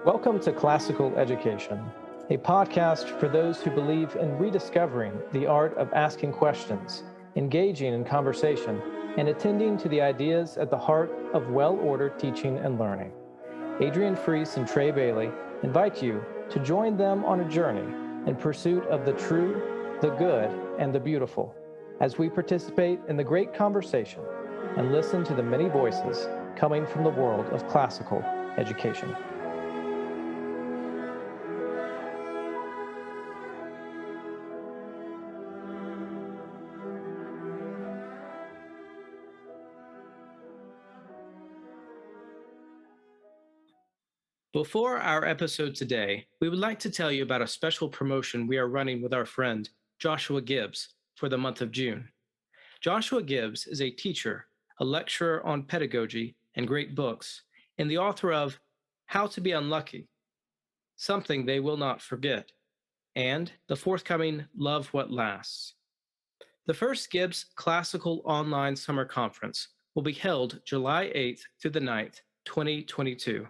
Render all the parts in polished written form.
Welcome to Classical Education, a podcast for those who believe in rediscovering the art of asking questions, engaging in conversation, and attending to the ideas at the heart of well-ordered teaching and learning. Adrian Freese and Trey Bailey invite you to join them on a journey in pursuit of the true, the good, and the beautiful, as we participate in the great conversation and listen to the many voices coming from the world of classical education. Before our episode today, we would like to tell you about a special promotion we are running with our friend Joshua Gibbs for the month of June. Joshua Gibbs is a teacher, a lecturer on pedagogy and great books, and the author of How to Be Unlucky, Something They Will Not Forget, and the forthcoming Love What Lasts. The first Gibbs Classical Online Summer Conference will be held July 8th through the 9th, 2022.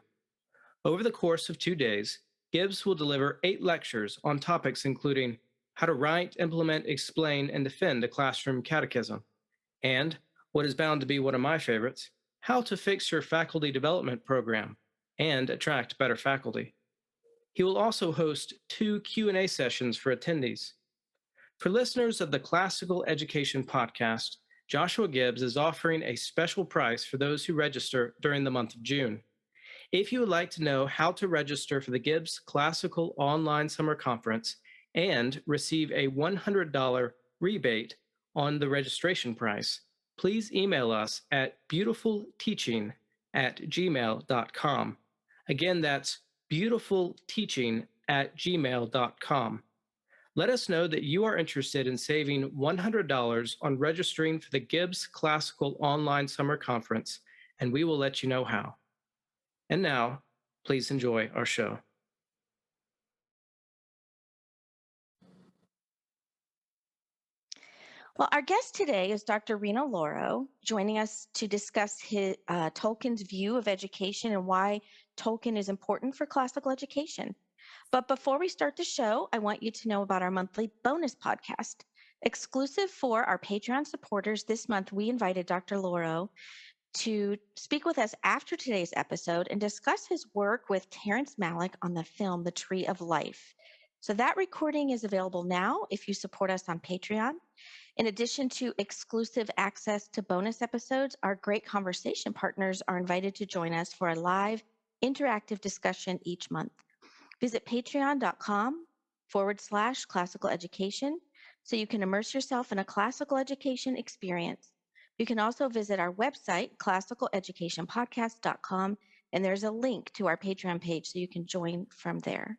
Over the course of 2 days, Gibbs will deliver 8 lectures on topics including how to write, implement, explain, and defend a classroom catechism, and, what is bound to be one of my favorites, how to fix your faculty development program and attract better faculty. He will also host 2 Q&A sessions for attendees. For listeners of the Classical Education Podcast, Joshua Gibbs is offering a special price for those who register during the month of June. If you would like to know how to register for the Gibbs Classical Online Summer Conference and receive a $100 rebate on the registration price, please email us at beautifulteaching@gmail.com. Again, that's beautifulteaching@gmail.com. Let us know that you are interested in saving $100 on registering for the Gibbs Classical Online Summer Conference, and we will let you know how. And now, please enjoy our show. Well, our guest today is Dr. Reno Lauro, joining us to discuss Tolkien's view of education and why Tolkien is important for classical education. But before we start the show, I want you to know about our monthly bonus podcast. Exclusive for our Patreon supporters, this month we invited Dr. Lauro to speak with us after today's episode and discuss his work with Terrence Malick on the film The Tree of Life. So that recording is available now if you support us on Patreon. In addition to exclusive access to bonus episodes, our great conversation partners are invited to join us for a live interactive discussion each month. Visit patreon.com/classical education so you can immerse yourself in a classical education experience. You can also visit our website, classicaleducationpodcast.com, and there's a link to our Patreon page so you can join from there.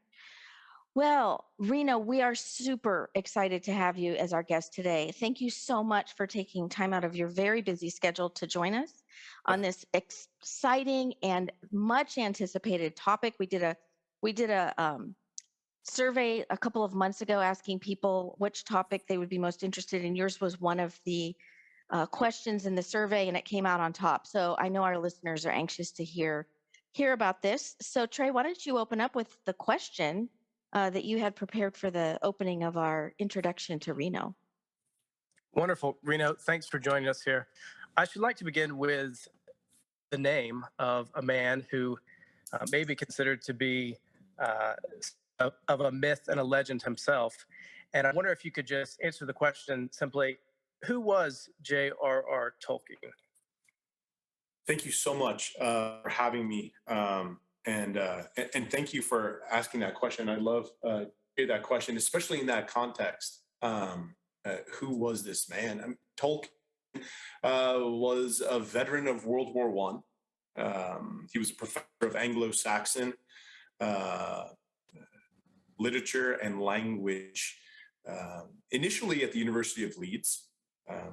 Well, Reno, we are super excited to have you as our guest today. Thank you so much for taking time out of your very busy schedule to join us on this exciting and much anticipated topic. We did a survey a couple of months ago asking people which topic they would be most interested in. Yours was one of the questions in the survey, and it came out on top. So I know our listeners are anxious to hear about this. So Trey, why don't you open up with the question that you had prepared for the opening of our introduction to Reno? Wonderful. Reno, thanks for joining us here. I should like to begin with the name of a man who may be considered to be of a myth and a legend himself. And I wonder if you could just answer the question simply, who was J.R.R. Tolkien? Thank you so much for having me, and thank you for asking that question. I love that question, especially in that context. Who was this man? Tolkien was a veteran of World War I. He was a professor of Anglo-Saxon literature and language, initially at the University of Leeds.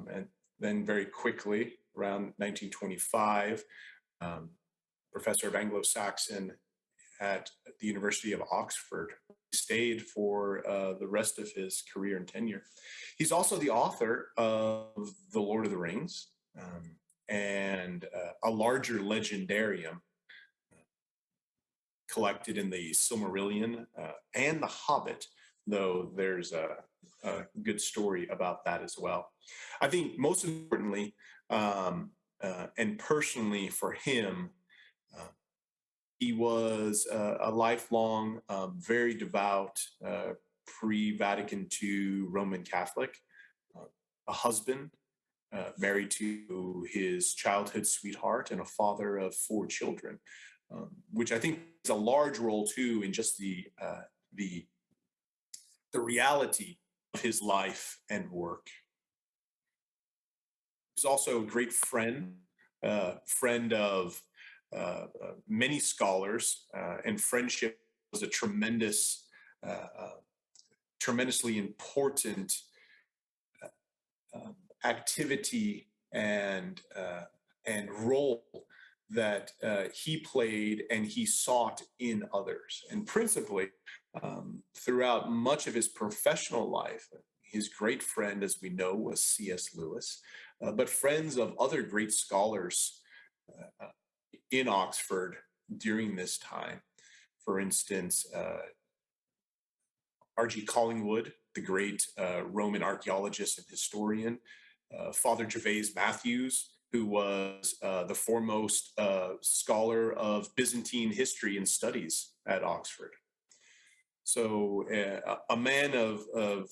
And then very quickly, around 1925, professor of Anglo-Saxon at the University of Oxford. He stayed for the rest of his career and tenure. He's also the author of The Lord of the Rings and a larger legendarium collected in the Silmarillion and the Hobbit, though there's a good story about that as well. I think most importantly, and personally for him, he was a lifelong, very devout, pre-Vatican II Roman Catholic, a husband, married to his childhood sweetheart, and a father of 4 children, which I think is a large role too in just the reality of his life and work. He's also a great friend, friend of many scholars, and friendship was a tremendously important activity and role that he played and he sought in others. And principally, throughout much of his professional life, his great friend, as we know, was C.S. Lewis, but friends of other great scholars in Oxford during this time. For instance, R.G. Collingwood, the great Roman archaeologist and historian, Father Gervase Matthews, who was the foremost scholar of Byzantine history and studies at Oxford. So a man of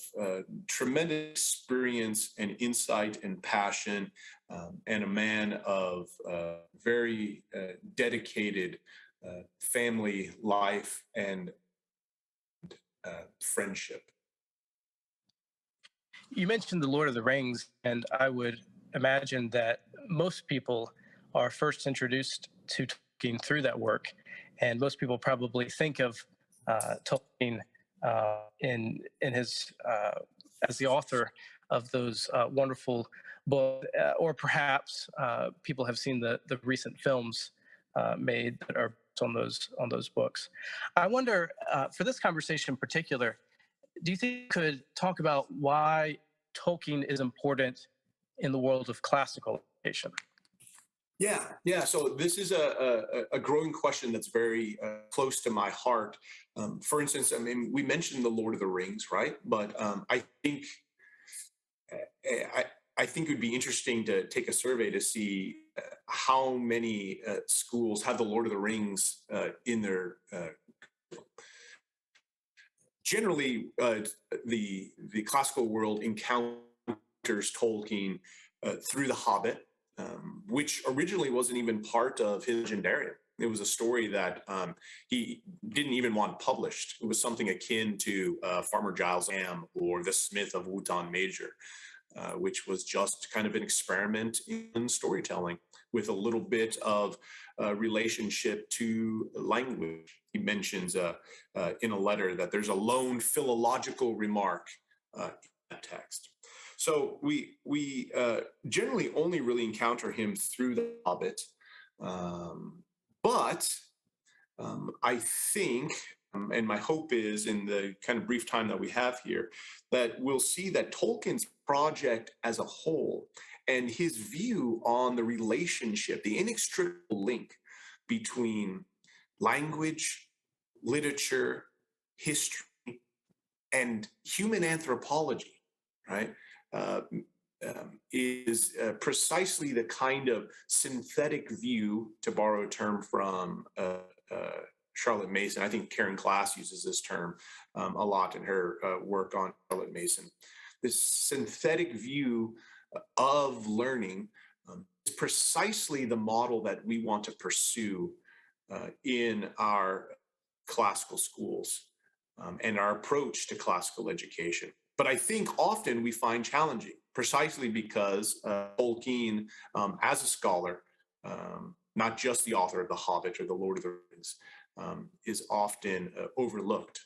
tremendous experience and insight and passion, and a man of very dedicated family life and friendship. You mentioned The Lord of the Rings, and I would imagine that most people are first introduced to Tolkien through that work, and most people probably think of Tolkien in his as the author of those wonderful books, or perhaps people have seen the recent films made that are based on those books. I wonder, for this conversation in particular, do you think you could talk about why Tolkien is important in the world of classical education? Yeah. So this is a growing question that's very close to my heart. For instance, I mean, we mentioned The Lord of the Rings, right? But I think it would be interesting to take a survey to see how many schools have The Lord of the Rings in their. Generally, the classical world encounters Tolkien through The Hobbit, which originally wasn't even part of his legendarium. It was a story that he didn't even want published. It was something akin to Farmer Giles Lamb or The Smith of Wotan Major, which was just kind of an experiment in storytelling with a little bit of relationship to language. He mentions in a letter that there's a lone philological remark in that text. So we generally only really encounter him through The Hobbit, but I think, and my hope is in the kind of brief time that we have here, that we'll see that Tolkien's project as a whole and his view on the relationship, the inextricable link between language, literature, history, and human anthropology, right, is precisely the kind of synthetic view, to borrow a term from Charlotte Mason. I think Karen Glass uses this term a lot in her work on Charlotte Mason. This synthetic view of learning is precisely the model that we want to pursue in our classical schools and our approach to classical education. But I think often we find challenging precisely because Tolkien, as a scholar, not just the author of The Hobbit or The Lord of the Rings, is often overlooked.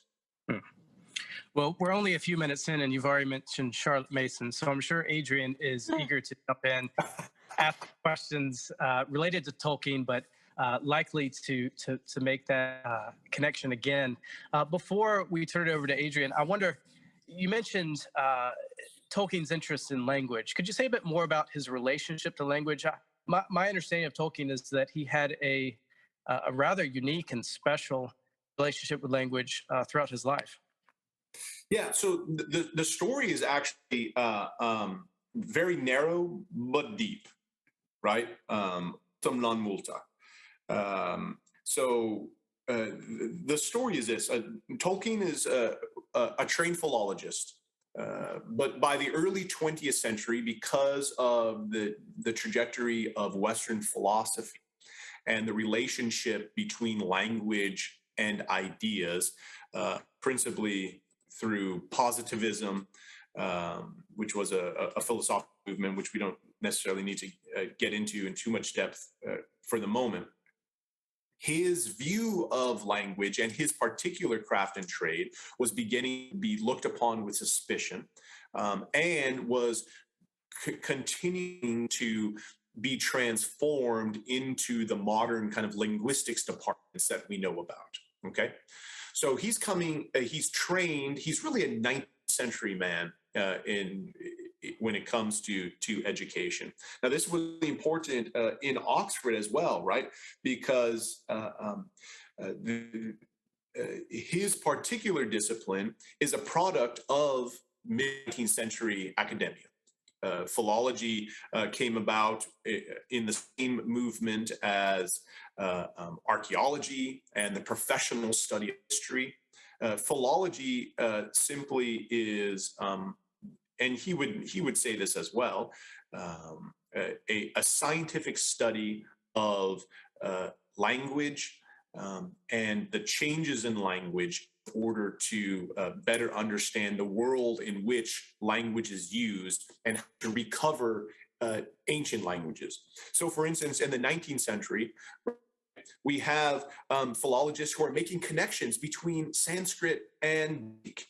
Well, we're only a few minutes in, and you've already mentioned Charlotte Mason, so I'm sure Adrian is eager to jump in, ask questions related to Tolkien, but likely to make that connection again. Before we turn it over to Adrian, I wonder, you mentioned Tolkien's interest in language. Could you say a bit more about his relationship to language? My understanding of Tolkien is that he had a rather unique and special relationship with language throughout his life. Yeah, so the story is actually very narrow but deep, right? Non multa. So the story is this: Tolkien is a trained philologist, but by the early 20th century, because of the trajectory of Western philosophy and the relationship between language and ideas, principally through positivism, which was a philosophical movement, which we don't necessarily need to get into in too much depth for the moment. His view of language and his particular craft and trade was beginning to be looked upon with suspicion, and was continuing to be transformed into the modern kind of linguistics departments that we know about. Okay. So he's trained, he's really a 19th century man when it comes to education. Now, this was really important in Oxford as well, right? Because his particular discipline is a product of mid-19th century academia. Philology came about in the same movement as archaeology and the professional study of history. Philology simply is, and he would say this as well, a scientific study of language and the changes in language in order to better understand the world in which language is used and how to recover ancient languages. So, for instance, in the 19th century, we have philologists who are making connections between Sanskrit and Greek,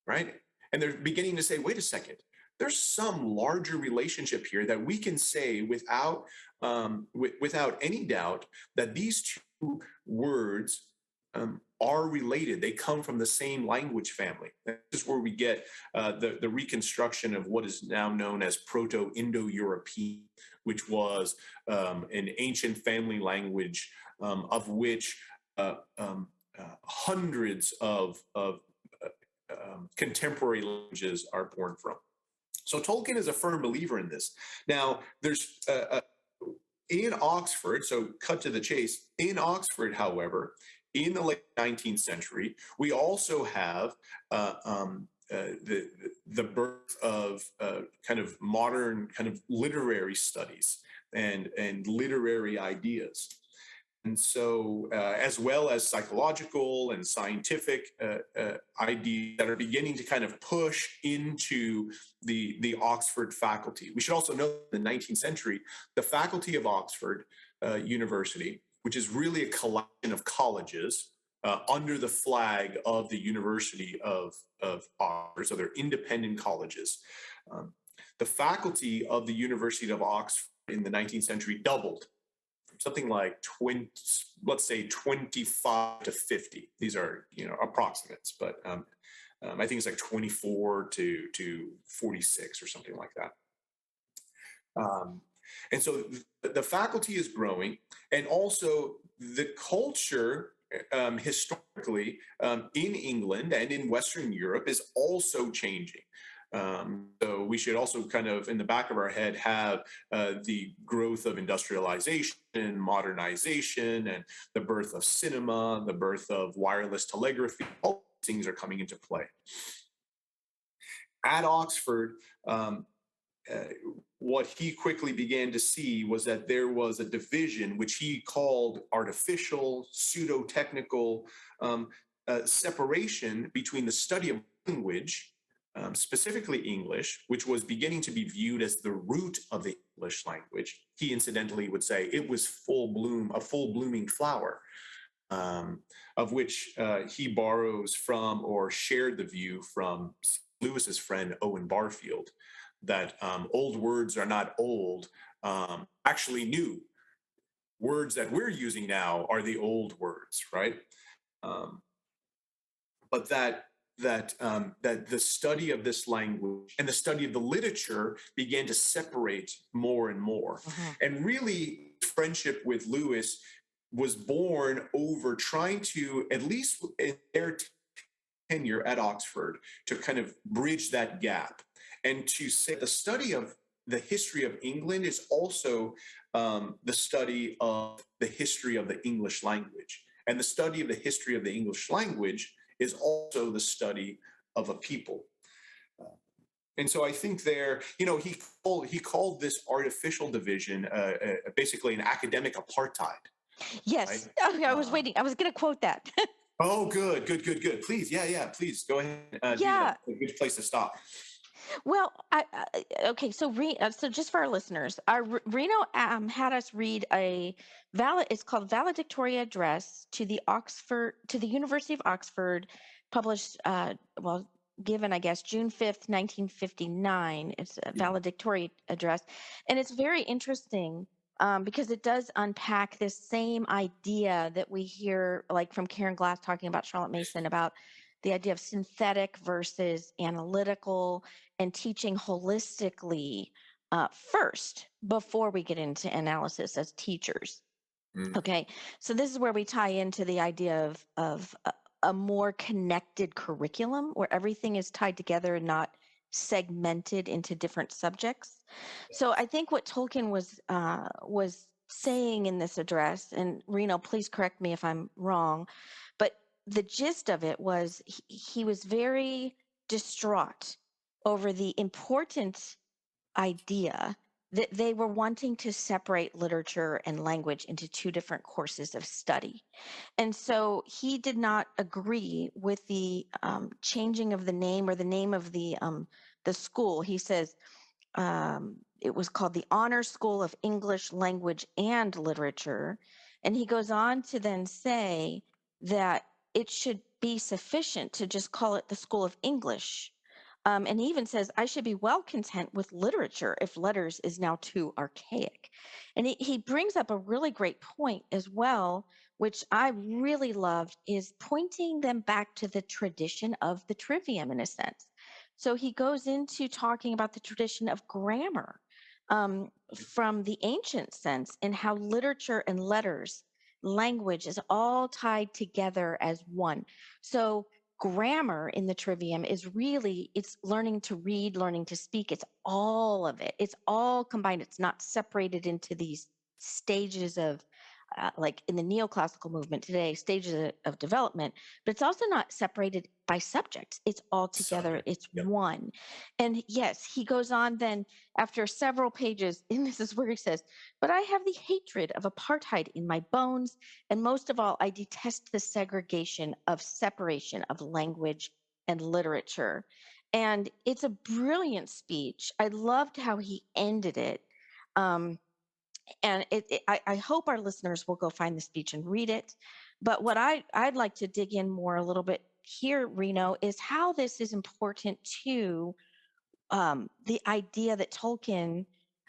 right? And they're beginning to say, wait a second, there's some larger relationship here that we can say without any doubt that these two words are related. They come from the same language family. This is where we get the reconstruction of what is now known as Proto-Indo-European, which was an ancient family language of which hundreds of contemporary languages are born from. So Tolkien is a firm believer in this. Now, there's in Oxford, so cut to the chase, in Oxford, however, in the late 19th century, we also have the birth of kind of modern kind of literary studies and literary ideas. And so, as well as psychological and scientific ideas that are beginning to kind of push into the Oxford faculty. We should also know in the 19th century, the faculty of Oxford University, which is really a collection of colleges under the flag of the University of Oxford, so they're independent colleges. The faculty of the University of Oxford in the 19th century doubled. Something like 20, let's say 25 to 50. These are, approximates, but I think it's like 24 to 46 or something like that. And so the faculty is growing, and also the culture historically in England and in Western Europe is also changing. So we should also kind of in the back of our head have the growth of industrialization, modernization, and the birth of cinema, the birth of wireless telegraphy. All things are coming into play. At Oxford, what he quickly began to see was that there was a division, which he called artificial, pseudo-technical separation between the study of language, specifically English, which was beginning to be viewed as the root of the English language. He incidentally would say it was a full blooming flower, of which he borrows from or shared the view from Lewis's friend Owen Barfield, that old words are not old, actually new. Words that we're using now are the old words, right? But that the study of this language and the study of the literature began to separate more and more. And really, friendship with Lewis was born over trying to, at least in their tenure at Oxford, to kind of bridge that gap and to say the study of the history of England is also the study of the history of the English language. And the study of the history of the English language is also the study of a people. And so I think there, he called this artificial division basically an academic apartheid. Yes. Right? Oh, I was waiting. I was going to quote that. Oh, good. Please, please go ahead. Yeah. A good place to stop. Well, okay. So, so just for our listeners, Reno had us read it's called Valedictory Address to the University of Oxford, published, given, I guess, June 5th, 1959. It's a valedictory address. And it's very interesting because it does unpack this same idea that we hear, like from Karen Glass talking about Charlotte Mason, about the idea of synthetic versus analytical, and teaching holistically first before we get into analysis as teachers. Okay, so this is where we tie into the idea of a more connected curriculum where everything is tied together and not segmented into different subjects. So I think what Tolkien was saying in this address, and Reno, please correct me if I'm wrong, but the gist of it was he was very distraught over the important idea that they were wanting to separate literature and language into two different courses of study. And so he did not agree with the changing of the name or the name of the school. He says it was called the Honor School of English Language and Literature. And he goes on to then say that it should be sufficient to just call it the School of English. And he even says, I should be well content with literature if letters is now too archaic. And he brings up a really great point as well, which I really loved, is pointing them back to the tradition of the trivium in a sense. So he goes into talking about the tradition of grammar from the ancient sense and how literature and letters, language is all tied together as one. So grammar in the trivium is really, it's learning to read, learning to speak. It's all of it. It's all combined. It's not separated into these stages of like in the neoclassical movement today, stages of development, but it's also not separated by subjects. It's all together. It's one. And yes, he goes on then after several pages, and this is where he says, but I have the hatred of apartheid in my bones. And most of all, I detest the segregation of separation of language and literature. And it's a brilliant speech. I loved how he ended it. And I hope our listeners will go find the speech and read it. But what I'd like to dig in more a little bit here, Reno, is how this is important to the idea that Tolkien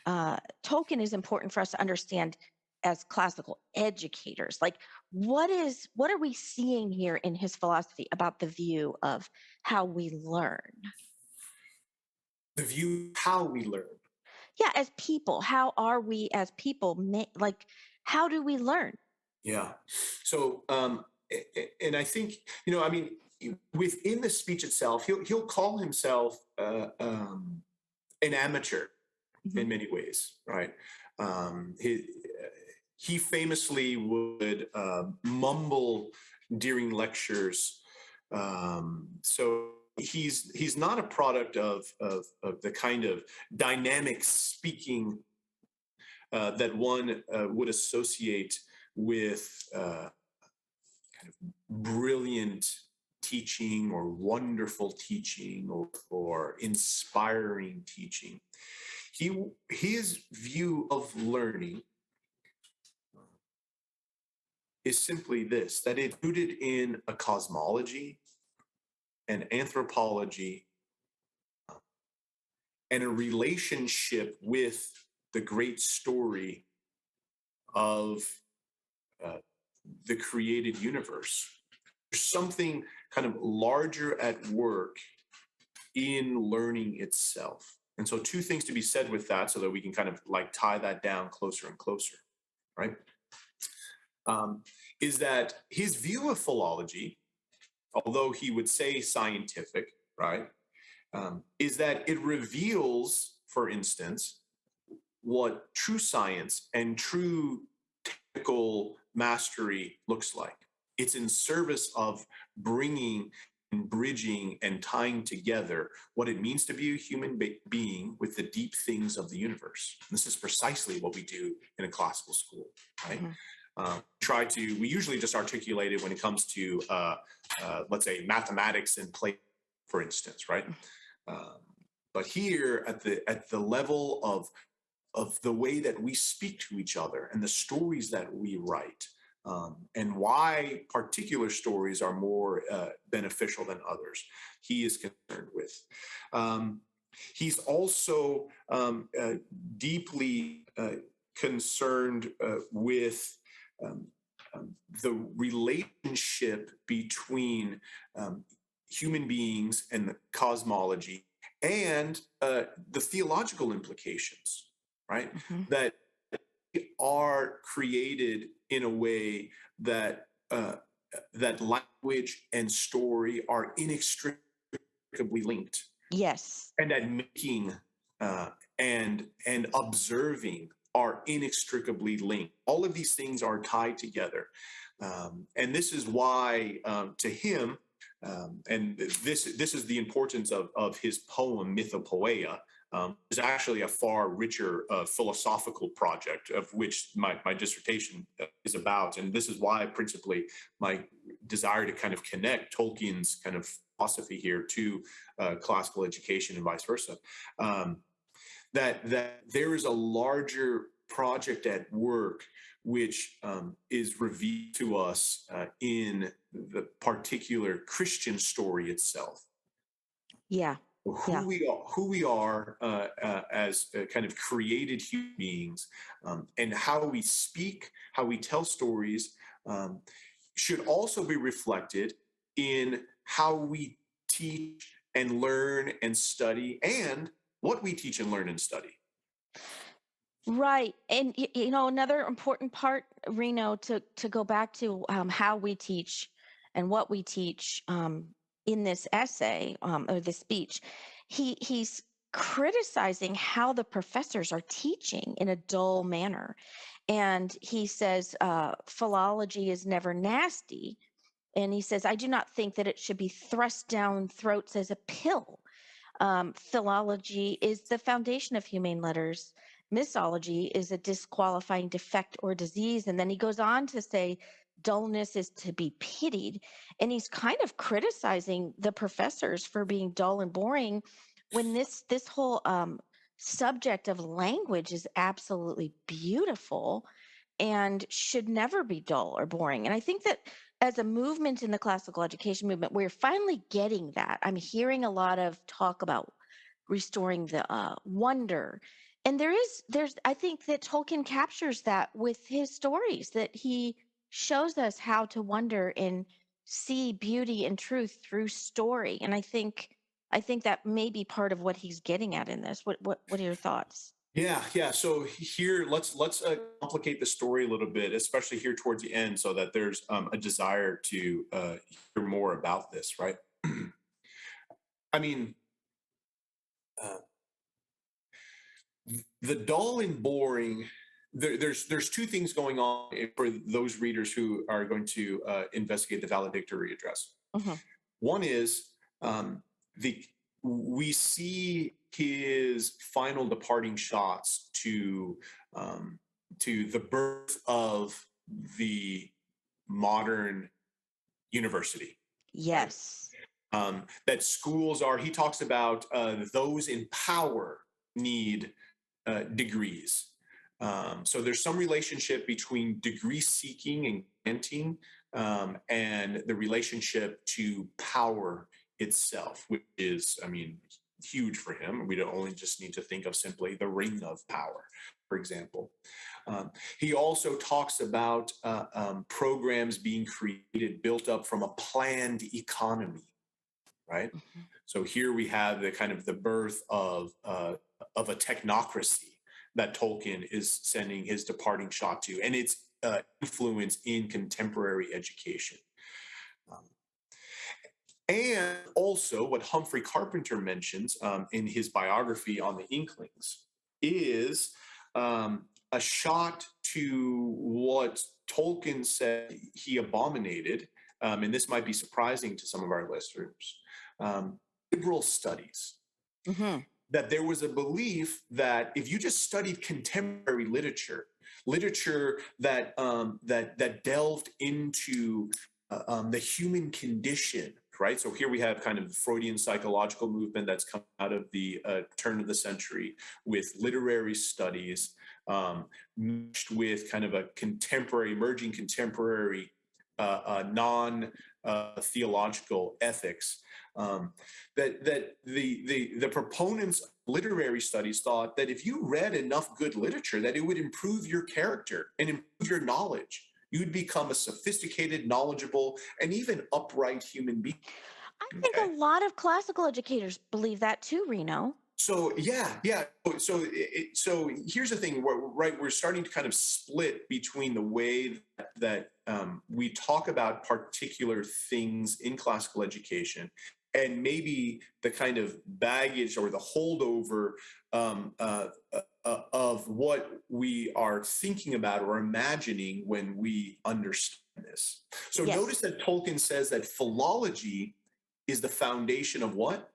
is important for us to understand as classical educators. Like, what are we seeing here in his philosophy about the view of how we learn? The view how we learn. Yeah, as people, how are we as people? Like, how do we learn? Yeah. So, and I think, I mean, within the speech itself, he'll call himself an amateur in many ways, right? He famously would mumble during lectures. So he's not a product of the kind of dynamic speaking that one would associate with kind of brilliant teaching or wonderful teaching or inspiring teaching. His view of learning is simply this, that it's rooted in a cosmology, an anthropology, and a relationship with the great story of the created universe. There's something kind of larger at work in learning itself. And so two things to be said with that so that we can kind of like tie that down closer and closer, right? is that his view of philology, although he would say scientific, right, is that it reveals, for instance, what true science and true technical mastery looks like. It's in service of bringing and bridging and tying together what it means to be a human being with the deep things of the universe. And this is precisely what we do in a classical school, right? We usually just articulate it when it comes to, let's say, mathematics and play, for instance, right? But here at the level of the way that we speak to each other and the stories that we write, and why particular stories are more beneficial than others, he is concerned with. He's also deeply concerned with the relationship between human beings and the cosmology and the theological implications, right? That are created in a way that that language and story are inextricably linked. Yes. And that making and observing are inextricably linked. All of these things are tied together. And this is why, to him, and this is the importance of his poem, Mythopoeia, is actually a far richer philosophical project of which my dissertation is about. And this is why principally my desire to kind of connect Tolkien's kind of philosophy here to classical education and vice versa. That there is a larger project at work which is revealed to us in the particular Christian story itself. Yeah. Who we are as kind of created human beings, and how we speak, how we tell stories, should also be reflected in how we teach and learn and study, and what we teach and learn and study. Right. And, another important part, Reno, to go back to how we teach and what we teach in this essay or this speech, he's criticizing how the professors are teaching in a dull manner. And he says philology is never nasty. And he says, I do not think that it should be thrust down throats as a pill. Philology is the foundation of humane letters. Mythology is a disqualifying defect or disease. And then he goes on to say, dullness is to be pitied. And he's kind of criticizing the professors for being dull and boring when this whole subject of language is absolutely beautiful and should never be dull or boring. And I think that as a movement in the classical education movement, we're finally getting that. I'm hearing a lot of talk about restoring the wonder. And I think that Tolkien captures that with his stories, that he shows us how to wonder and see beauty and truth through story. And I think that may be part of what he's getting at in this. What are your thoughts? Yeah. So here, let's complicate the story a little bit, especially here towards the end, so that there's a desire to hear more about this, right? I mean, the dull and boring. There's two things going on for those readers who are going to investigate the valedictory address. One is we see his final departing shots to the birth of the modern university. Yes. Right? That schools are, he talks about those in power need degrees. So there's some relationship between degree seeking and granting and the relationship to power itself, which is, huge for him. We don't only just need to think of simply the ring of power, for example. He also talks about programs being created, built up from a planned economy, right? So here we have the kind of the birth of a technocracy that Tolkien is sending his departing shot to. And it's influence in contemporary education. And also, what Humphrey Carpenter mentions in his biography on the Inklings is a shot to what Tolkien said he abominated, and this might be surprising to some of our listeners, liberal studies. Mm-hmm. That there was a belief that if you just studied contemporary literature that that delved into the human condition, right? So here we have kind of the Freudian psychological movement that's come out of the turn of the century with literary studies, mixed with kind of a contemporary, emerging contemporary non-theological ethics. That the proponents of literary studies thought that if you read enough good literature, that it would improve your character and improve your knowledge. You'd become a sophisticated, knowledgeable, and even upright human being. I think a lot of classical educators believe that too, Reno. So yeah. So here's the thing, right? We're starting to kind of split between the way that we talk about particular things in classical education, and maybe the kind of baggage or the holdover of what we are thinking about or imagining when we understand this. So Yes. Notice that Tolkien says that philology is the foundation of what?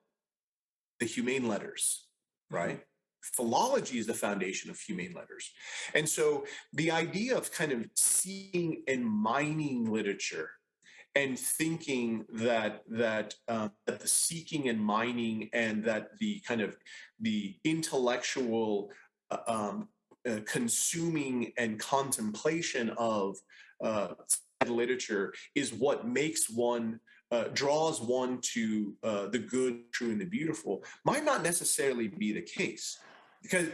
The humane letters, right? Philology is the foundation of humane letters. And so the idea of kind of seeing and mining literature and thinking that the seeking and mining and that the kind of the intellectual consuming and contemplation of literature is what makes one draws one to the good, true, and the beautiful might not necessarily be the case.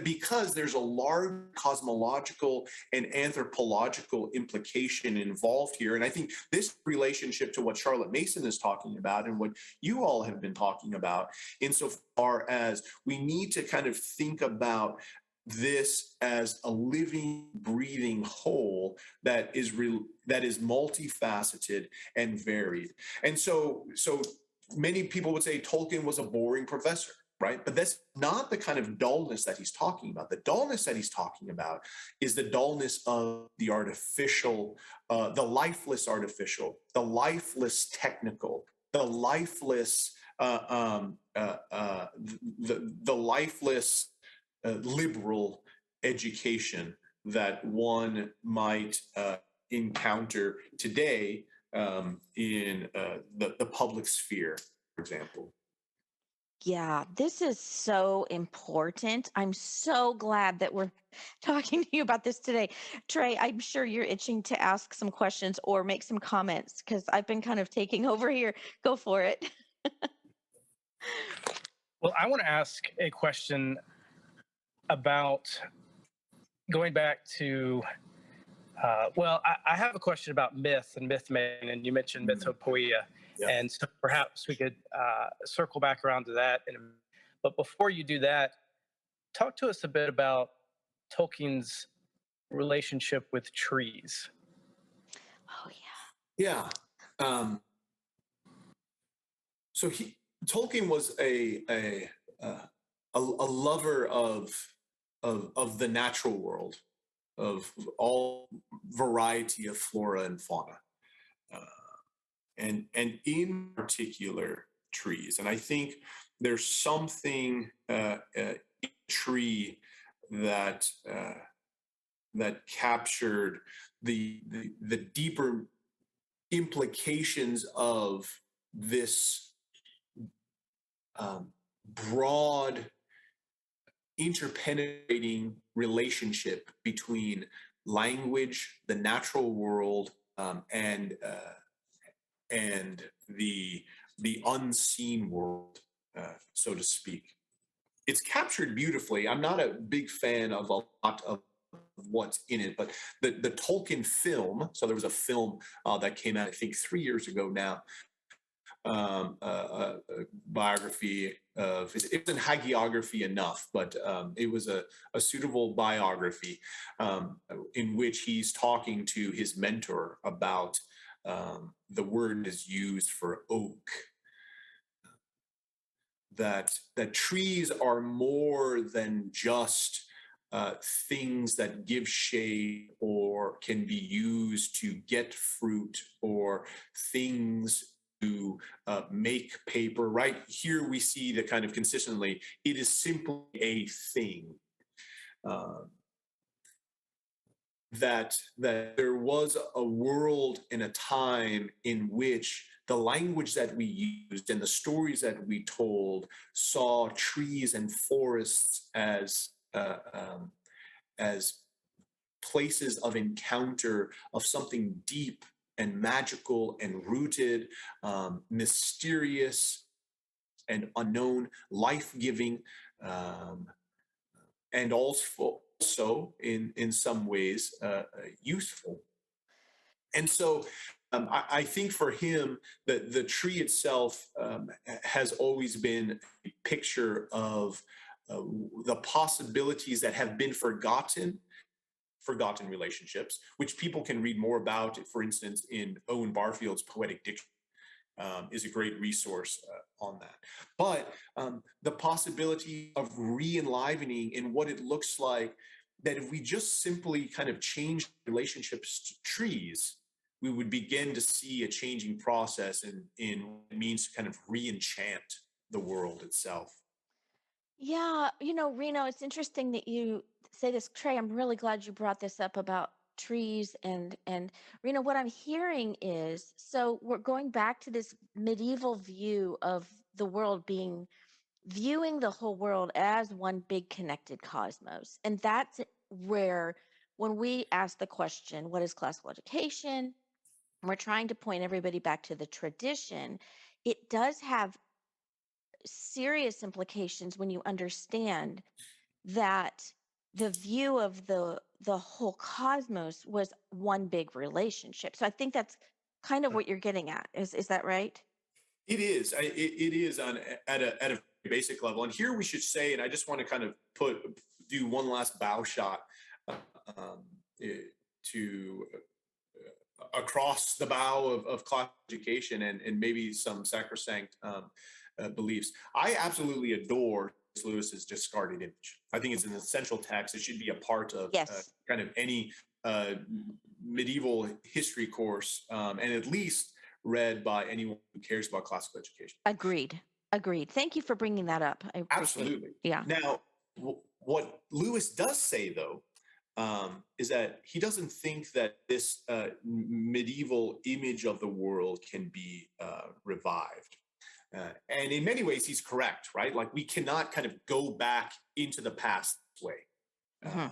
Because there's a large cosmological and anthropological implication involved here. And I think this relationship to what Charlotte Mason is talking about and what you all have been talking about, insofar as we need to kind of think about this as a living, breathing whole that is multifaceted and varied. And so many people would say Tolkien was a boring professor, right? But that's not the kind of dullness that he's talking about. The dullness that he's talking about is the dullness of the artificial, the lifeless artificial, the lifeless technical, the lifeless, the lifeless liberal education that one might encounter today in the public sphere, for example. Yeah, this is so important. I'm so glad that we're talking to you about this today. Trey, I'm sure you're itching to ask some questions or make some comments because I've been kind of taking over here. Go for it. Well, I want to ask a question about going back to, I have a question about myth and myth making, and you mentioned Mythopoeia. Yeah. And so perhaps we could circle back around to that. But before you do that, talk to us a bit about Tolkien's relationship with trees. Oh, yeah. Yeah. So Tolkien was a lover of the natural world, of all variety of flora and fauna. And in particular trees. And I think there's something in a tree that captured the deeper implications of this broad interpenetrating relationship between language, the natural world, and the unseen world, so to speak. It's captured beautifully. I'm not a big fan of a lot of what's in it, but the Tolkien film, so there was a film that came out, I think 3 years ago now, biography of, it wasn't hagiography enough, but it was a suitable biography in which he's talking to his mentor about the word is used for oak, that trees are more than just things that give shade or can be used to get fruit, or things to make paper. Right here we see the kind of consistently, it is simply a thing. That there was a world and a time in which the language that we used and the stories that we told saw trees and forests as places of encounter of something deep and magical and rooted, mysterious and unknown, life-giving, and also in some ways useful. And so I think for him, the tree itself has always been a picture of the possibilities that have been forgotten relationships, which people can read more about. For instance, in Owen Barfield's Poetic Dictionary, is a great resource on that. But the possibility of re-enlivening in what it looks like, that if we just simply kind of change relationships to trees, we would begin to see a changing process in what it means to kind of re-enchant the world itself. Yeah, Reno, it's interesting that you say this. Trey, I'm really glad you brought this up about trees and Reno, what I'm hearing is, so we're going back to this medieval view of the world being, viewing the whole world as one big connected cosmos. And that's where, when we ask the question, what is classical education? We're trying to point everybody back to the tradition. It does have serious implications when you understand that the view of the whole cosmos was one big relationship. So I think that's kind of what you're getting at. Is that right? It is. It is at a basic level. And here we should say, and I just want to kind of do one last bow shot um, to across the bow of class education and maybe some sacrosanct beliefs. I absolutely adore Lewis's discarded image. I think it's an essential text. It should be a part of Yes. kind of any medieval history course, and at least read by anyone who cares about classical education. Agreed. Thank you for bringing that up. I appreciate Absolutely. it. Yeah. Now, what Lewis does say, though, is that he doesn't think that this medieval image of the world can be revived. And in many ways, he's correct, right? Like, we cannot kind of go back into the past this way. Mm-hmm.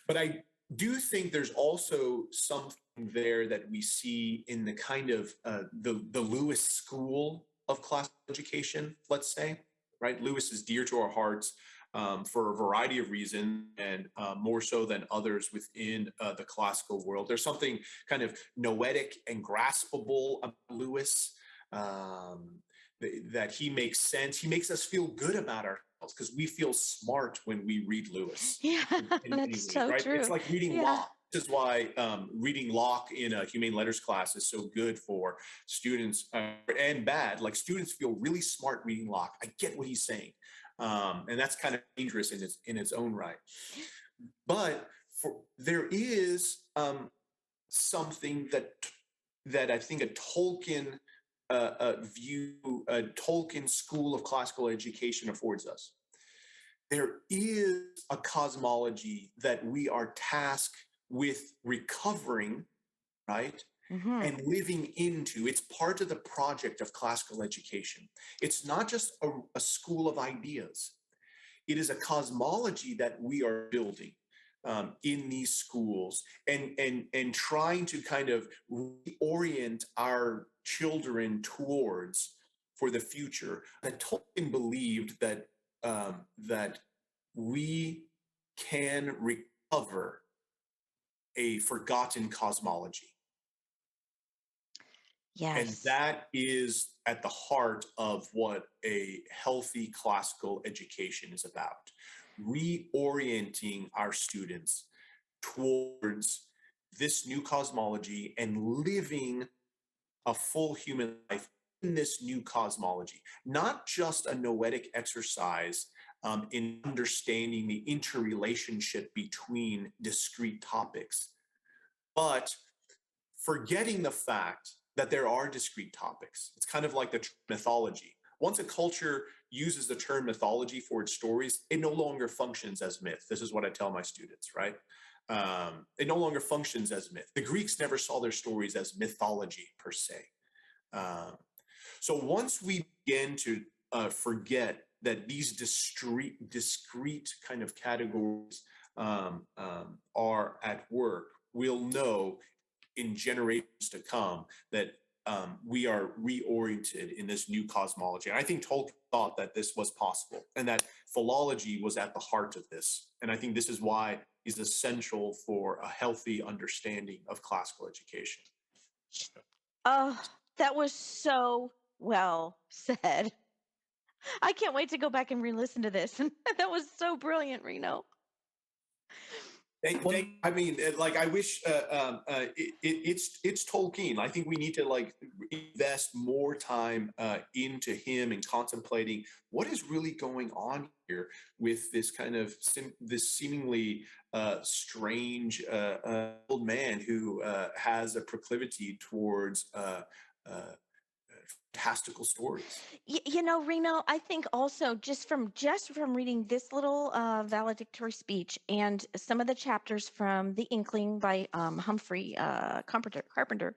But I do think there's also something there that we see in the kind of the Lewis school of classical education, let's say, right? Lewis is dear to our hearts for a variety of reasons, and more so than others within the classical world. There's something kind of noetic and graspable about Lewis, that he makes sense. He makes us feel good about ourselves because we feel smart when we read Lewis. Yeah, in many that's ways, so right? true. It's like reading Yeah. Locke. This is why reading Locke in a humane letters class is so good for students, and bad. Like, students feel really smart reading Locke. I get what he's saying, and that's kind of dangerous in its own right. But there is something that I think a Tolkien view, a Tolkien school of classical education affords us. There is a cosmology that we are tasked with recovering, right? Mm-hmm. And living into. It's part of the project of classical education. It's not just a school of ideas. It is a cosmology that we are building in these schools, and trying to kind of reorient our children towards for the future. That Tolkien believed that that we can recover a forgotten cosmology. And Yes. that is at the heart of what a healthy classical education is about. Reorienting our students towards this new cosmology and living a full human life in this new cosmology, not just a noetic exercise in understanding the interrelationship between discrete topics, but forgetting the fact that there are discrete topics. It's kind of like the term mythology. Once a culture uses the term mythology for its stories, it no longer functions as myth. This is what I tell my students, right? It no longer functions as myth. The Greeks never saw their stories as mythology per se. Um, so once we begin to forget that these discrete kind of categories are at work, we'll know in generations to come that we are reoriented in this new cosmology. And I think Tolkien thought that this was possible and that philology was at the heart of this. And I think this is why he's essential for a healthy understanding of classical education. Oh, that was so well said. I can't wait to go back and re-listen to this. That was so brilliant, Reno. I mean, like I wish it's Tolkien. I think we need to like invest more time into him and contemplating what is really going on here with this kind of this seemingly strange old man who has a proclivity towards fantastical stories. Reno, I think also just from reading this little valedictory speech and some of the chapters from The Inkling by Humphrey Carpenter,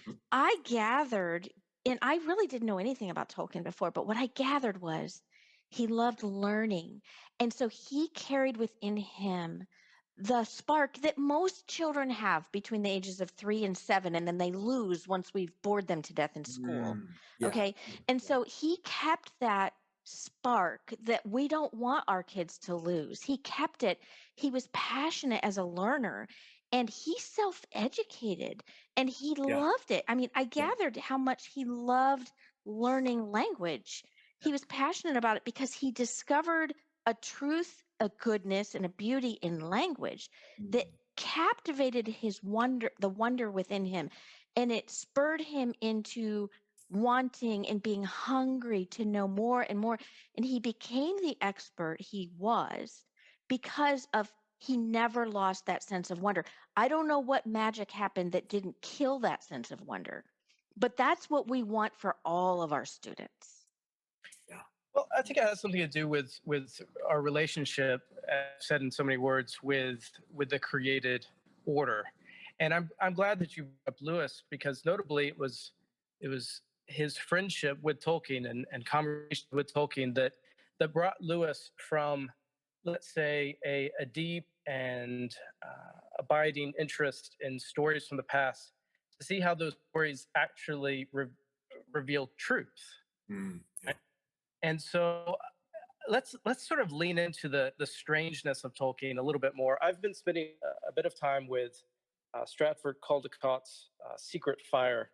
Mhm. I gathered, and I really didn't know anything about Tolkien before, but what I gathered was he loved learning. And so he carried within him the spark that most children have between the ages of 3 and 7, and then they lose once we've bored them to death in school. Yeah. Okay. And Yeah. so he kept that spark that we don't want our kids to lose. He kept it. He was passionate as a learner, and he self-educated, and he Yeah. loved it. I mean, I Yeah. gathered how much he loved learning language. He was passionate about it because he discovered a truth, a goodness, and a beauty in language that captivated his wonder, the wonder within him. And it spurred him into wanting and being hungry to know more and more. And he became the expert he was because of he never lost that sense of wonder. I don't know what magic happened that didn't kill that sense of wonder, but that's what we want for all of our students. Yeah. Well, I think it has something to do with our relationship, as said in so many words, with the created order. And I'm glad that you brought up Lewis, because notably it was his friendship with Tolkien and conversation with Tolkien that brought Lewis from, let's say, a deep and abiding interest in stories from the past to see how those stories actually reveal truth. Yeah. And so let's sort of lean into the strangeness of Tolkien a little bit more. I've been spending a bit of time with Stratford Caldecott's Secret Fire,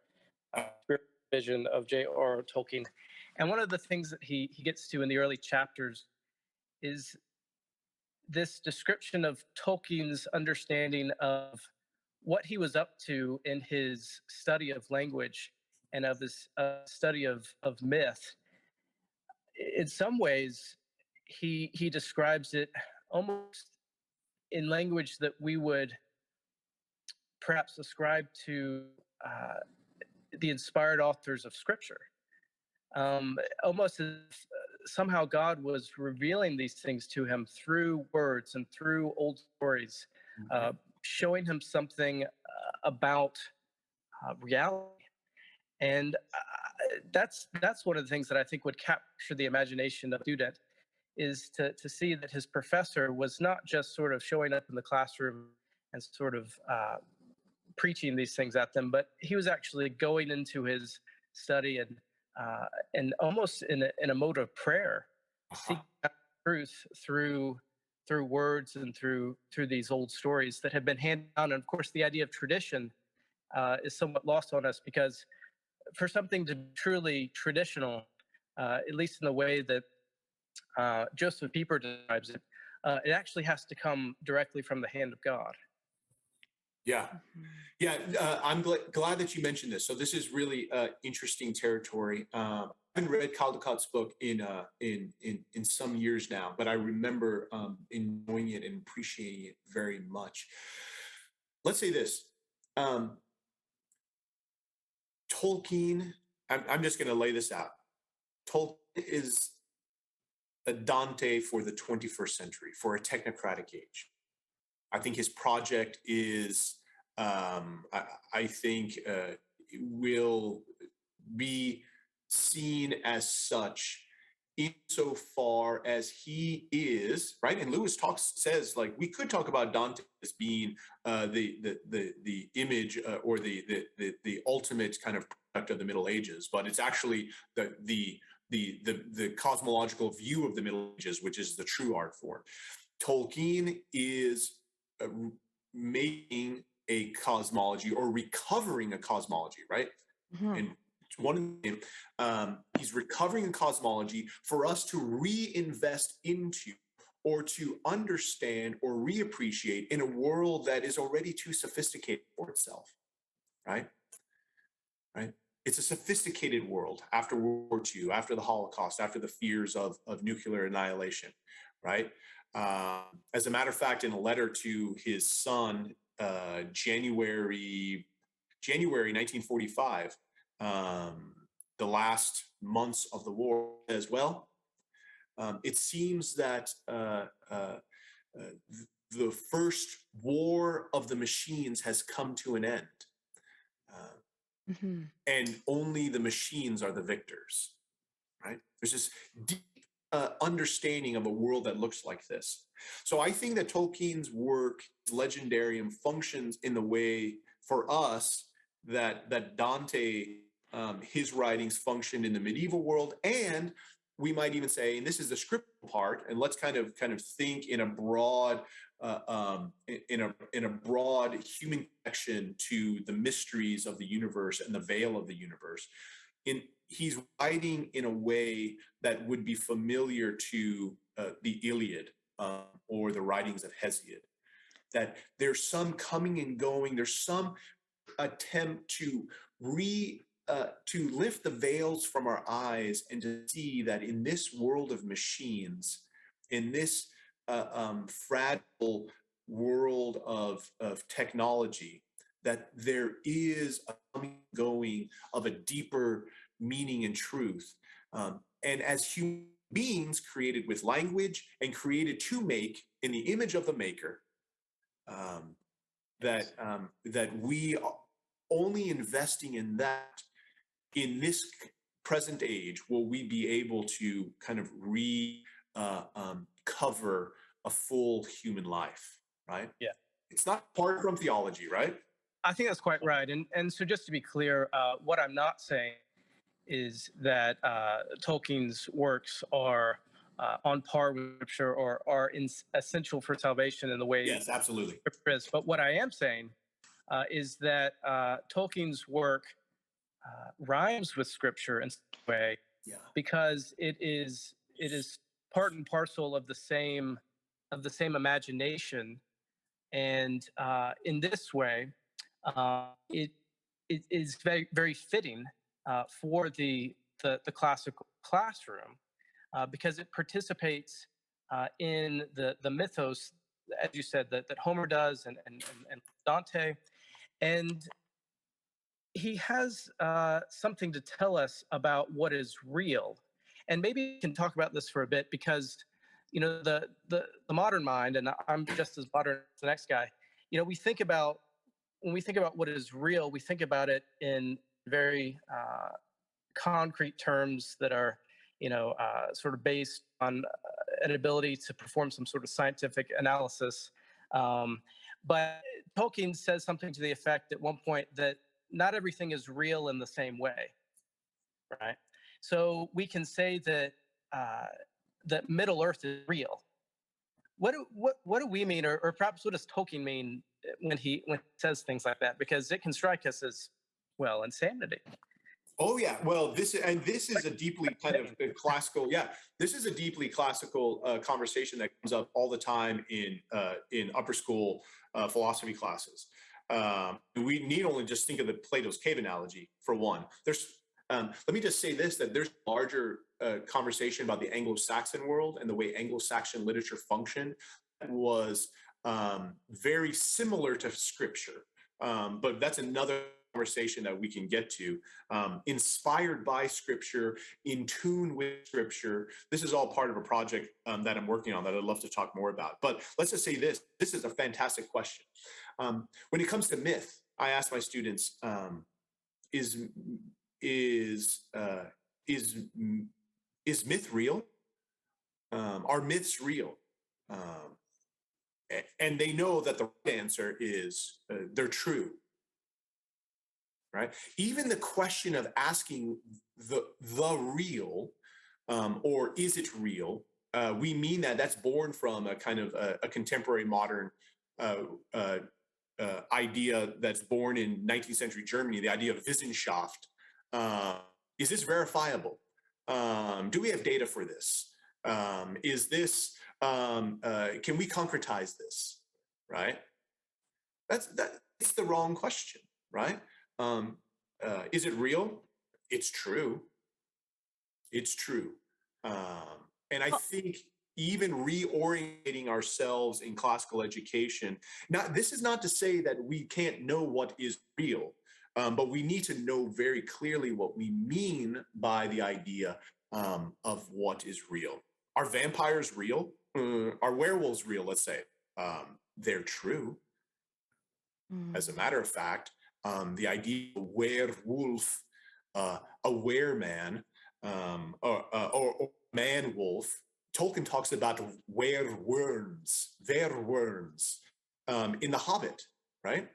spirit vision of J.R.R. Tolkien. And one of the things that he gets to in the early chapters is this description of Tolkien's understanding of what he was up to in his study of language and of his study of myth. In some ways, he describes it almost in language that we would perhaps ascribe to the inspired authors of Scripture. Almost as if somehow God was revealing these things to him through words and through old stories, showing him something about reality. And that's one of the things that I think would capture the imagination of a student, is to see that his professor was not just sort of showing up in the classroom and sort of preaching these things at them, but he was actually going into his study and almost in a mode of prayer, seeking out truth through words and through these old stories that have been handed down. And of course, the idea of tradition is somewhat lost on us, because for something to be truly traditional, at least in the way that Joseph Pieper describes it, it actually has to come directly from the hand of God. Yeah. Yeah, I'm glad that you mentioned this. So this is really interesting territory. I haven't read Caldecott's book in some years now, but I remember enjoying it and appreciating it very much. Let's say this. Tolkien, I'm just going to lay this out. Tolkien is a Dante for the 21st century, for a technocratic age. I think his project is, I think, will be seen as such insofar as he is, right? And Lewis says, like, we could talk about Dante as being the image or the ultimate kind of product of the Middle Ages, but it's actually the cosmological view of the Middle Ages, which is the true art form. Tolkien is making a cosmology or recovering a cosmology, right? Mm-hmm. And he's recovering a cosmology for us to reinvest into or to understand or reappreciate in a world that is already too sophisticated for itself, right? Right? It's a sophisticated world after World War II, after the Holocaust, after the fears of nuclear annihilation, right? As a matter of fact, in a letter to his son, January 1945, the last months of the war as well, it seems that the first war of the machines has come to an end. And only the machines are the victors, right? There's this deep understanding of a world that looks like this. So I think that Tolkien's work, Legendarium, functions in the way for us that Dante, his writings functioned in the medieval world, and we might even say, and this is the scriptural part, and let's kind of think in a broad in a broad human connection to the mysteries of the universe and the veil of the universe. He's writing in a way that would be familiar to the Iliad or the writings of Hesiod. That there's some coming and going. There's some attempt to lift the veils from our eyes and to see that in this world of machines, in this fragile world of technology, that there is a coming and going of a deeper meaning and truth. And as human beings created with language and created to make in the image of the maker, that we are only investing in that in this present age will we be able to kind of cover a full human life, right? Yeah. It's not apart from theology, right? I think that's quite right. And so just to be clear, what I'm not saying is that Tolkien's works are on par with Scripture or are essential for salvation in the way yes, absolutely. Scripture is. But what I am saying is that Tolkien's work rhymes with Scripture in some way, because it is part and parcel of the same imagination, and in this way, it is very, very fitting for the classical classroom because it participates in the mythos, as you said, that Homer does and Dante, and he has something to tell us about what is real. And maybe we can talk about this for a bit because, you know, the modern mind, and I'm just as modern as the next guy, you know, when we think about what is real, we think about it in very concrete terms that are, you know, sort of based on an ability to perform some sort of scientific analysis. But Tolkien says something to the effect at one point that not everything is real in the same way, right? So we can say that that Middle Earth is real. What do we mean, or perhaps what does Tolkien mean when he says things like that? Because it can strike us as, well, insanity. Oh yeah, well, this is a deeply kind of classical. Yeah, this is a deeply classical conversation that comes up all the time in upper school philosophy classes. We need only just think of the Plato's cave analogy for one. Let me just say this: that there's a larger conversation about the Anglo-Saxon world and the way Anglo-Saxon literature functioned that was very similar to Scripture, but that's another conversation that we can get to, inspired by Scripture, in tune with Scripture. This is all part of a project that I'm working on that I'd love to talk more about. But let's just say this is a fantastic question. When it comes to myth, I ask my students, is myth real? Are myths real? And they know that the right answer is they're true. Right? Even the question of asking the real, or is it real? We mean that's born from a kind of a contemporary modern idea that's born in 19th century Germany, the idea of Wissenschaft. Is this verifiable? Do we have data for this? Is this, can we concretize this? Right? It's the wrong question, right? Is it real? It's true. It's true. And I think even reorientating ourselves in classical education, now this is not to say that we can't know what is real, but we need to know very clearly what we mean by the idea of what is real. Are vampires real? Are werewolves real? Let's say they're true. As a matter of fact, the idea of werewolf, a wereman, or man wolf. Tolkien talks about wereworms in The Hobbit, right?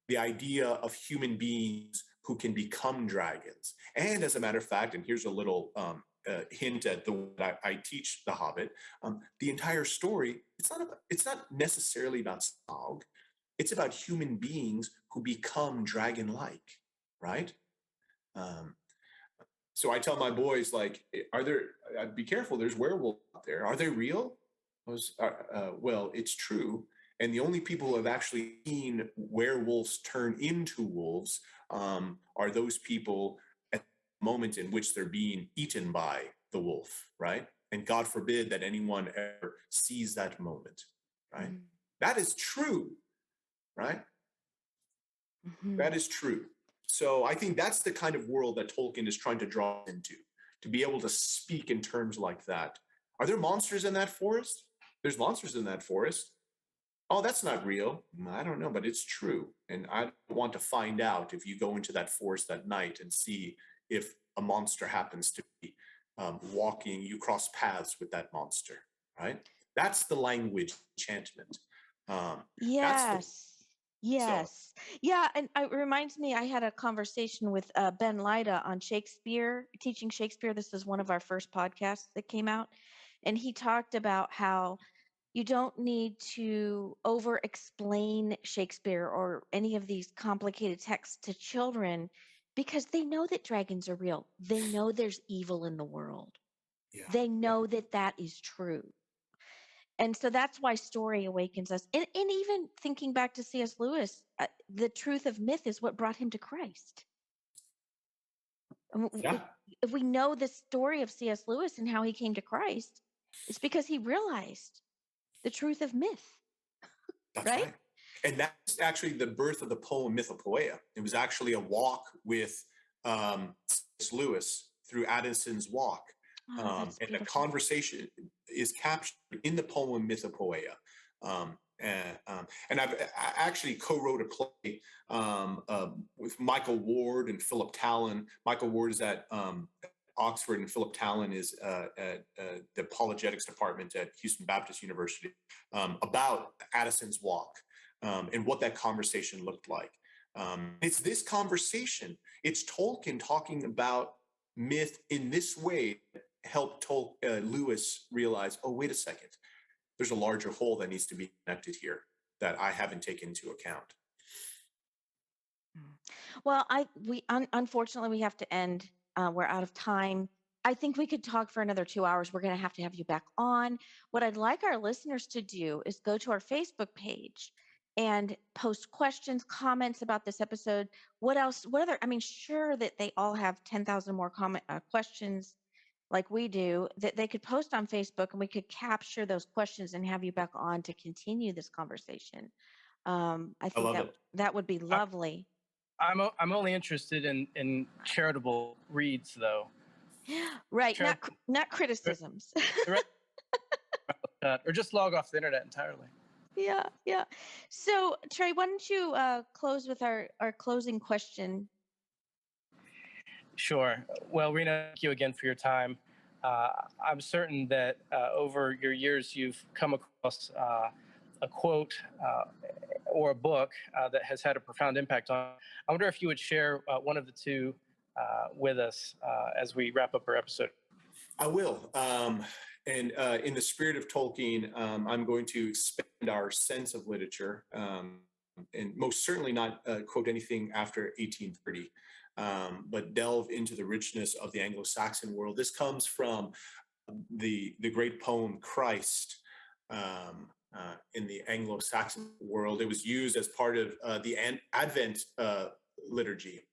The idea of human beings who can become dragons. And as a matter of fact, and here's a little hint at the way I teach The Hobbit, the entire story, it's not necessarily about Smaug. It's about human beings who become dragon-like, right? So I tell my boys, like, be careful, there's werewolves out there. Are they real? Well, it's true. And the only people who have actually seen werewolves turn into wolves are those people at the moment in which they're being eaten by the wolf, right? And God forbid that anyone ever sees that moment, right? That is true. Right? That is true. So I think that's the kind of world that Tolkien is trying to draw into, to be able to speak in terms like that. Are there monsters in that forest? There's monsters in that forest. Oh, that's not real. I don't know, but it's true. And I want to find out if you go into that forest at night and see if a monster happens to be walking, you cross paths with that monster, right? That's the language enchantment. Yes. Yes. Yeah. And it reminds me, I had a conversation with Ben Lida on Shakespeare, teaching Shakespeare. This is one of our first podcasts that came out. And he talked about how you don't need to over explain Shakespeare or any of these complicated texts to children because they know that dragons are real. They know there's evil in the world. Yeah. They know that that is true. And so that's why story awakens us. And even thinking back to C.S. Lewis, the truth of myth is what brought him to Christ. Yeah. If we know the story of C.S. Lewis and how he came to Christ, it's because he realized the truth of myth. That's right? And that's actually the birth of the poem Mythopoeia. It was actually a walk with C.S. Lewis through Addison's Walk. And a conversation is captured in the poem Mythopoeia. And I actually co-wrote a play with Michael Ward and Philip Talon. Michael Ward is at Oxford, and Philip Talon is at the apologetics department at Houston Baptist University, about Addison's Walk and what that conversation looked like. It's this conversation. It's Tolkien talking about myth in this way that helped Lewis realize, oh, wait a second, there's a larger whole that needs to be connected here that I haven't taken into account. Well, unfortunately we have to end. We're out of time. I think we could talk for another 2 hours. We're going to have you back on. What I'd like our listeners to do is go to our Facebook page and post questions, comments about this episode. What else? What other? I mean, sure that they all have 10,000 more questions like we do that they could post on Facebook, and we could capture those questions and have you back on to continue this conversation. I I think love it. that would be I, lovely. I'm only interested in charitable reads, though. Right, Charitable, not criticisms. or just log off the internet entirely. Yeah. So, Trey, why don't you close with our closing question? Sure. Well, Rena, thank you again for your time. I'm certain that over your years you've come across a quote or a book that has had a profound impact on. I wonder if you would share one of the two with us as we wrap up our episode. I will. And in the spirit of Tolkien, I'm going to expand our sense of literature and most certainly not quote anything after 1830, but delve into the richness of the Anglo-Saxon world. This comes from the great poem Christ. In the Anglo-Saxon world, it was used as part of the Advent liturgy.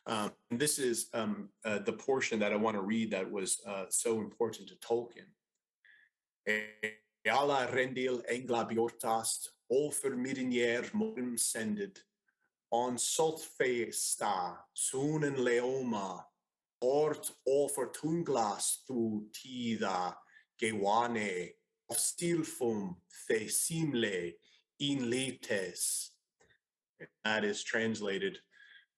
And this is the portion that I want to read that was so important to Tolkien. Alla rendil engla bjortast, over midinier morgen sended, on soltfesta, sunen leoma, ort over tunglas tu tida, gewane, of stilfum the simle in letes. That is translated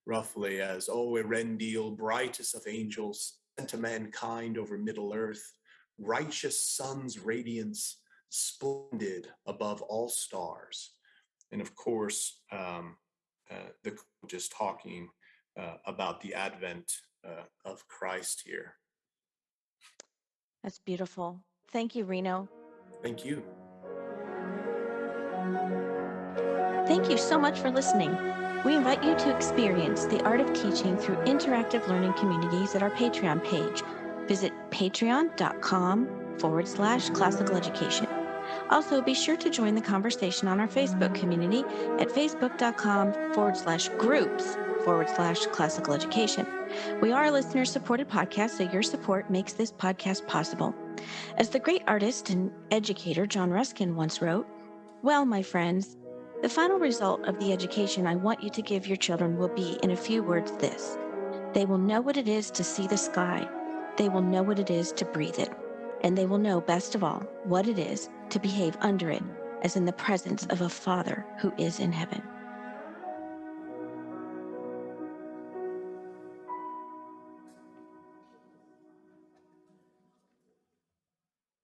roughly as, O Erendil, brightest of angels, sent to mankind over Middle Earth, righteous sun's radiance, splendid above all stars. And of course, the quote is talking about the advent of Christ here. That's beautiful. Thank you, Reno. Thank you. Thank you so much for listening. We invite you to experience the art of teaching through interactive learning communities at our Patreon page. Visit patreon.com/classical education. Also, be sure to join the conversation on our Facebook community at facebook.com/groups/classical education. We are a listener-supported podcast, so your support makes this podcast possible. As the great artist and educator John Ruskin once wrote, "Well, my friends, the final result of the education I want you to give your children will be, in a few words, this: they will know what it is to see the sky, they will know what it is to breathe it, and they will know, best of all, what it is to behave under it, as in the presence of a Father who is in heaven."